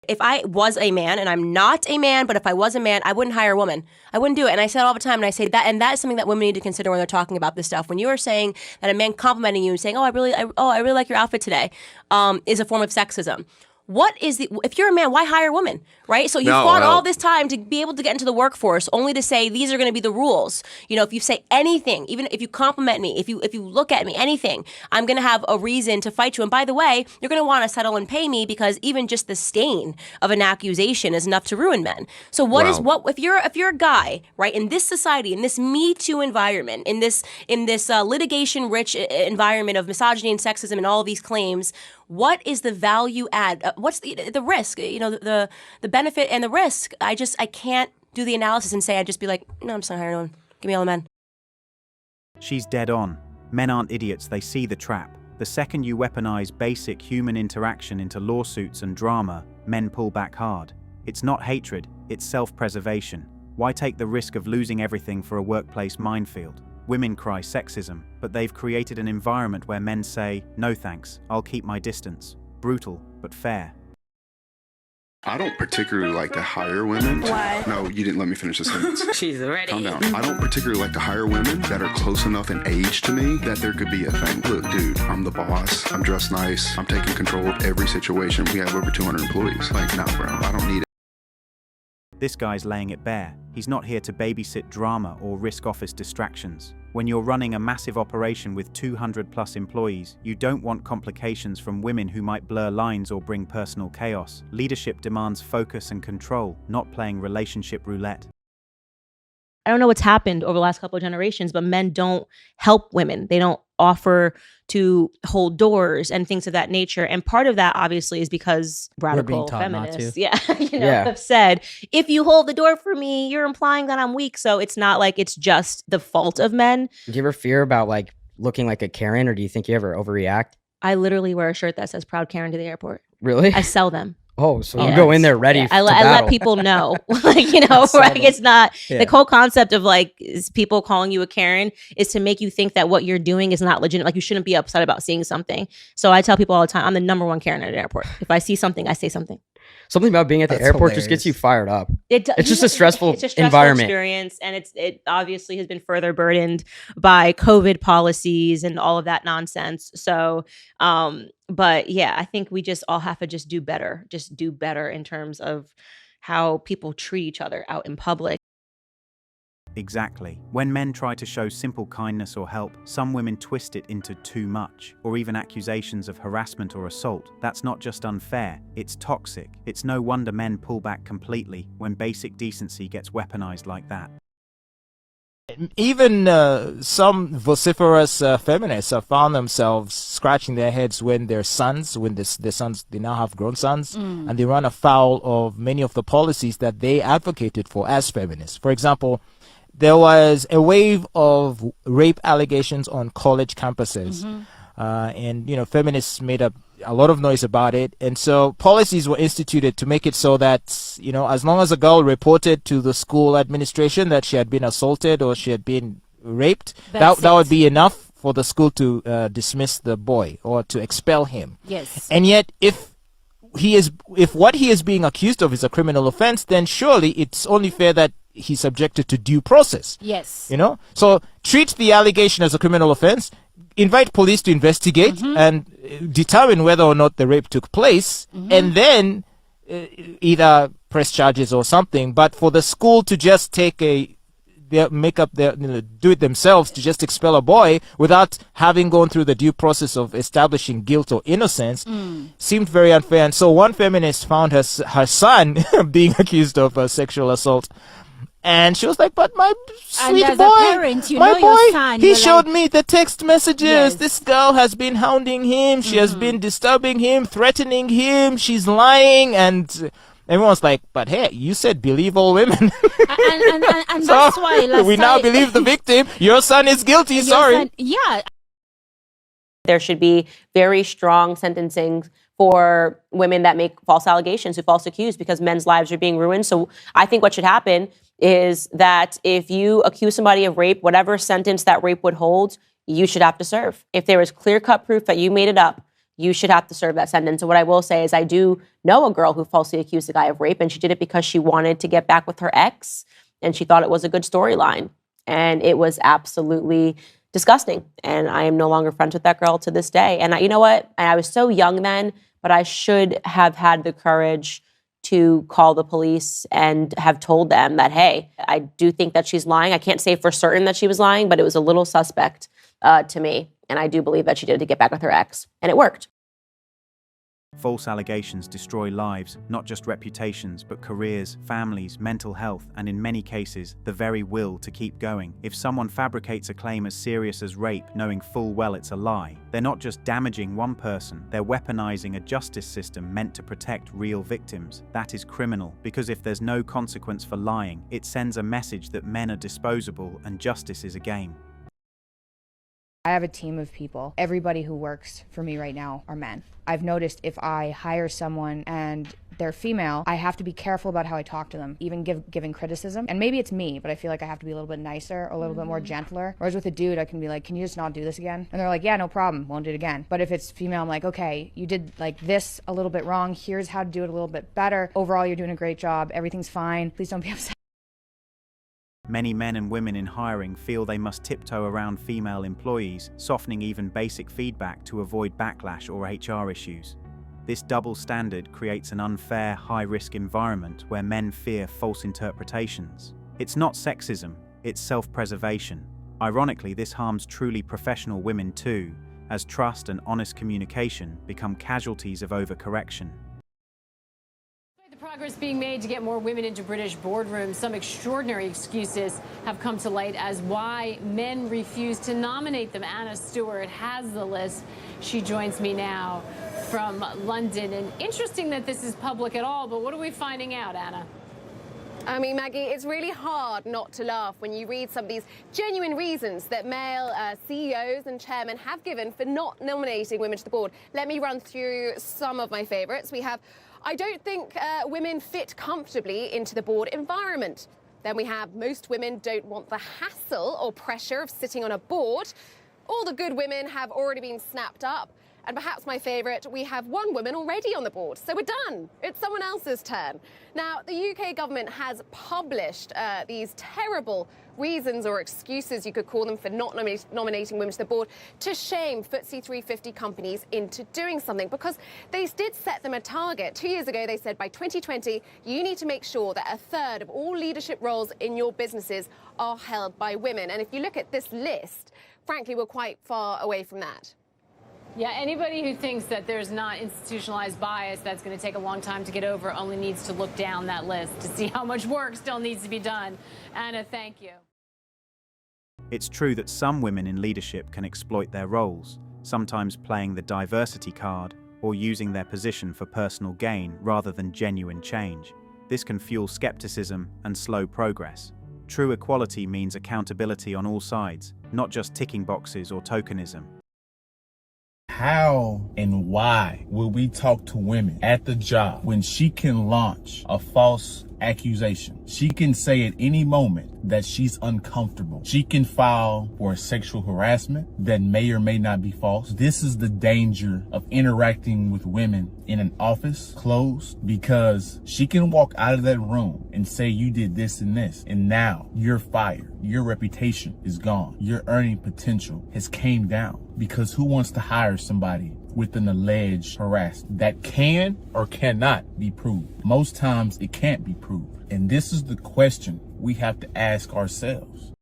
if I was a man, and I'm not a man, but if I was a man, I wouldn't hire a woman. I wouldn't do it. And I say it all the time, and I say that, and that is something that women need to consider when they're talking about this stuff. When you are saying that a man complimenting you and saying, I really like your outfit today, is a form of sexism. If you're a man, why hire a woman, right? So you fought all this time to be able to get into the workforce only to say these are going to be the rules. You know, if you say anything, even if you compliment me, if you look at me, anything, I'm going to have a reason to fight you. And by the way, you're going to want to settle and pay me because even just the stain of an accusation is enough to ruin men. So if you're a guy, right, in this society, in this Me Too environment, in this litigation-rich environment of misogyny and sexism and all of these claims, what is the value add? What's the risk? You know, the benefit and the risk. I can't do the analysis and say, I'd just be like, no, I'm just not hiring no one. Give me all the men. She's dead on. Men aren't idiots, they see the trap. The second you weaponize basic human interaction into lawsuits and drama, men pull back hard. It's not hatred, it's self-preservation. Why take the risk of losing everything for a workplace minefield? Women cry sexism, but they've created an environment where men say, no thanks, I'll keep my distance. Brutal, but fair. I don't particularly like to hire women. Why? No, you didn't let me finish the sentence. She's ready. Calm down. I don't particularly like to hire women that are close enough in age to me that there could be a thing. Look, dude, I'm the boss. I'm dressed nice. I'm taking control of every situation. We have over 200 employees. Like, nah, bro, I don't need it. This guy's laying it bare. He's not here to babysit drama or risk office distractions. When you're running a massive operation with 200 plus employees, you don't want complications from women who might blur lines or bring personal chaos. Leadership demands focus and control, not playing relationship roulette. I don't know what's happened over the last couple of generations, but men don't help women. They don't offer to hold doors and things of that nature. And part of that obviously is because radical feminists, have said, if you hold the door for me, you're implying that I'm weak. So it's not like it's just the fault of men. Do you ever fear about like looking like a Karen, or do you think you ever overreact? I literally wear a shirt that says Proud Karen to the airport. Really? I sell them. Oh, so you go in there ready to battle. I let people know, like, right? It's not the whole concept of like people calling you a Karen is to make you think that what you're doing is not legitimate. Like you shouldn't be upset about seeing something. So I tell people all the time, I'm the number one Karen at an airport. If I see something, I say something. Something about being at the airport just gets you fired up. It's just a stressful environment. Experience, and it obviously has been further burdened by COVID policies and all of that nonsense. So, but yeah, I think we just all have to just do better in terms of how people treat each other out in public. Exactly. When men try to show simple kindness or help, some women twist it into too much, or even accusations of harassment or assault. That's not just unfair, it's toxic. It's no wonder men pull back completely when basic decency gets weaponized like that. Even some vociferous feminists have found themselves scratching their heads when their sons, they now have grown sons, and they run afoul of many of the policies that they advocated for as feminists. For example, there was a wave of rape allegations on college campuses. And feminists made a lot of noise about it, and so policies were instituted to make it so that as long as a girl reported to the school administration that she had been assaulted or she had been raped, that would be enough for the school to dismiss the boy or to expel him. Yes. And yet, if what he is being accused of is a criminal offense, then surely it's only fair that he's subjected to due process. Yes. So treat the allegation as a criminal offense, invite police to investigate and determine whether or not the rape took place, and then either press charges or something. But for the school to just do it themselves to just expel a boy without having gone through the due process of establishing guilt or innocence seemed very unfair. And so one feminist found her son being accused of sexual assault. And she was like, but my sweet boy, parent, my son, he showed me the text messages. Yes. This girl has been hounding him. She has been disturbing him, threatening him. She's lying. And everyone's like, but hey, you said believe all women. and So that's why we now believe the victim. Your son is guilty. Sorry. There should be very strong sentencing for women that make false allegations, who false accuse, because men's lives are being ruined. So I think what should happen is that if you accuse somebody of rape, whatever sentence that rape would hold, you should have to serve. If there is clear-cut proof that you made it up, you should have to serve that sentence. And what I will say is I do know a girl who falsely accused a guy of rape, and she did it because she wanted to get back with her ex, and she thought it was a good storyline. And it was absolutely disgusting. And I am no longer friends with that girl to this day. And you know what? I was so young then, but I should have had the courage to call the police and have told them that, hey, I do think that she's lying. I can't say for certain that she was lying, but it was a little suspect to me. And I do believe that she did it to get back with her ex. And it worked. False allegations destroy lives, not just reputations, but careers, families, mental health, and in many cases, the very will to keep going. If someone fabricates a claim as serious as rape, knowing full well it's a lie, they're not just damaging one person, they're weaponizing a justice system meant to protect real victims. That is criminal, because if there's no consequence for lying, it sends a message that men are disposable and justice is a game. I have a team of people. Everybody who works for me right now are men. I've noticed if I hire someone and they're female, I have to be careful about how I talk to them, even giving criticism. And maybe it's me, but I feel like I have to be a little bit nicer, or a little bit more gentler. Whereas with a dude, I can be like, can you just not do this again? And they're like, yeah, no problem, won't do it again. But if it's female, I'm like, okay, you did like this a little bit wrong. Here's how to do it a little bit better. Overall, you're doing a great job. Everything's fine. Please don't be upset. Many men and women in hiring feel they must tiptoe around female employees, softening even basic feedback to avoid backlash or HR issues. This double standard creates an unfair, high-risk environment where men fear false interpretations. It's not sexism, it's self-preservation. Ironically, this harms truly professional women too, as trust and honest communication become casualties of overcorrection. Progress being made to get more women into British boardrooms. Some extraordinary excuses have come to light as why men refuse to nominate them. Anna Stewart has the list. She joins me now from London. And interesting that this is public at all, but what are we finding out, Anna? I mean, Maggie, it's really hard not to laugh when you read some of these genuine reasons that male CEOs and chairmen have given for not nominating women to the board. Let me run through some of my favourites. We have, I don't think women fit comfortably into the board environment. Then we have, most women don't want the hassle or pressure of sitting on a board. All the good women have already been snapped up. And perhaps my favourite, we have one woman already on the board, so we're done. It's someone else's turn. Now, the UK government has published these terrible reasons or excuses, you could call them, for not nominating women to the board to shame FTSE 350 companies into doing something, because they did set them a target. 2 years ago, they said by 2020, you need to make sure that a third of all leadership roles in your businesses are held by women. And if you look at this list, frankly, we're quite far away from that. Yeah, anybody who thinks that there's not institutionalized bias that's going to take a long time to get over only needs to look down that list to see how much work still needs to be done. Anna, thank you. It's true that some women in leadership can exploit their roles, sometimes playing the diversity card or using their position for personal gain rather than genuine change. This can fuel skepticism and slow progress. True equality means accountability on all sides, not just ticking boxes or tokenism. How and why will we talk to women at the job when she can launch a false accusation? She can say at any moment that she's uncomfortable. She can file for sexual harassment that may or may not be false. This is the danger of interacting with women in an office closed, because she can walk out of that room and say you did this and this, and now you're fired. Your reputation is gone. Your earning potential has came down, because who wants to hire somebody with an alleged harassment that can or cannot be proved? Most times it can't be proved. And this is the question we have to ask ourselves.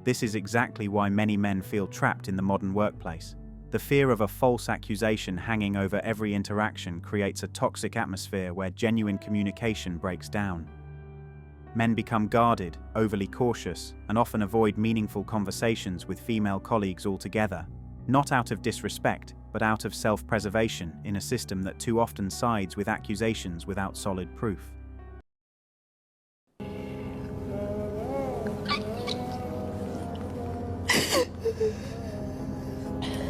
This is exactly why many men feel trapped in the modern workplace. The fear of a false accusation hanging over every interaction creates a toxic atmosphere where genuine communication breaks down. Men become guarded, overly cautious, and often avoid meaningful conversations with female colleagues altogether, not out of disrespect, but out of self-preservation in a system that too often sides with accusations without solid proof.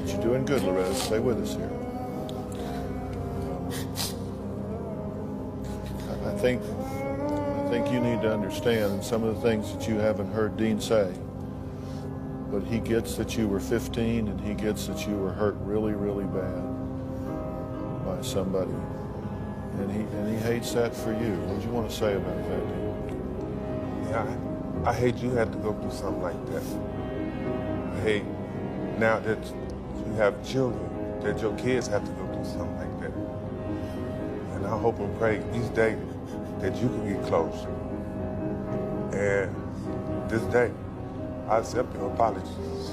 You're doing good, Loretta. Stay with us here. I think you need to understand some of the things that you haven't heard Dean say. But he gets that you were 15 and he gets that you were hurt really, really bad by somebody. And he hates that for you. What do you want to say about that, dude? Yeah, I hate you had to go through something like that. I hate now that you have children, that your kids have to go through something like that. And I hope and pray each day that you can get close. And this day, I accept your apologies.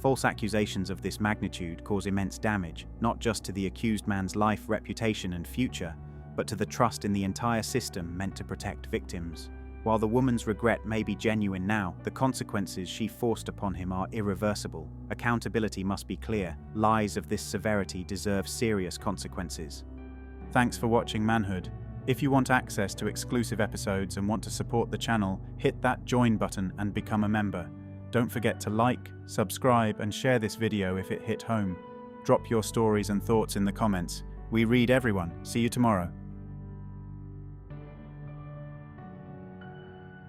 False accusations of this magnitude cause immense damage, not just to the accused man's life, reputation, and future, but to the trust in the entire system meant to protect victims. While the woman's regret may be genuine now, the consequences she forced upon him are irreversible. Accountability must be clear. Lies of this severity deserve serious consequences. Thanks for watching Manhood. If you want access to exclusive episodes and want to support the channel, hit that join button and become a member. Don't forget to like, subscribe, and share this video if it hit home. Drop your stories and thoughts in the comments. We read everyone. See you tomorrow.